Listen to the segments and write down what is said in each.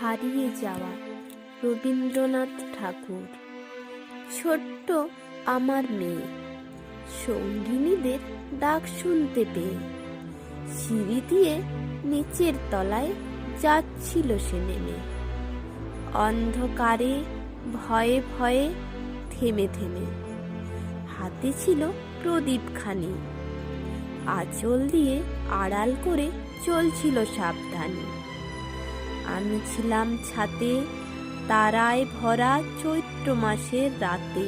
হারিয়ে যাওয়া রবীন্দ্রনাথ ঠাকুর। ছোট্ট আমার মেয়ে সঙ্গিনীদের ডাক শুনতে পেয়ে সিঁড়ি দিয়ে নিচের তলায় যাচ্ছিল সে নেমে। অন্ধকারে ভয়ে ভয়ে থেমে থেমে হাতে ছিল প্রদীপখানি, আঁচল দিয়ে আড়াল করে চলছিল সাবধানে। আমি ছিলাম ছাতে তারায় ভরা চৈত্র মাসের রাতে।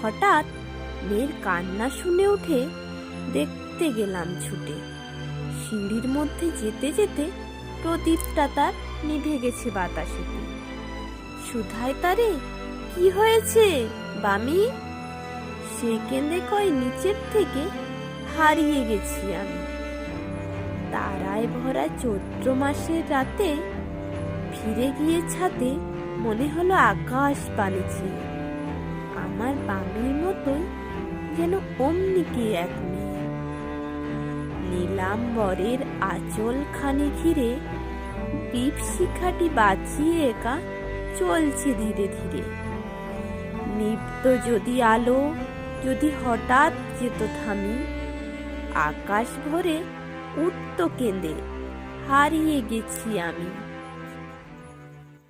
হঠাৎ মেয়ের কান্না শুনে উঠে দেখতে গেলাম ছুটে। সিঁড়ির মধ্যে যেতে যেতে প্রদীপটা তার নিভে গেছে বাতাসেতে। সুধায় তারে, কি হয়েছে বামি? সে কেঁদে কয়, নিচের থেকে হারিয়ে গেছি আমি। তারায় ভরা চৈত্র মাসের রাতে ফিরে গিয়ে ছাদে মনে হলো আকাশ বানিয়েছে। আমার বামির মতোই যেন অমনি কে এক মেয়ে। নীলাম্বরের আঁচল খানি ঘিরে দীপ শিখাটি বাঁচিয়ে একা চলছে ধীরে ধীরে। নিভত যদি আলো, যদি হঠাৎ যেত থামি, আকাশ ভরে উঠত কেঁদে, হারিয়ে গেছি আমি।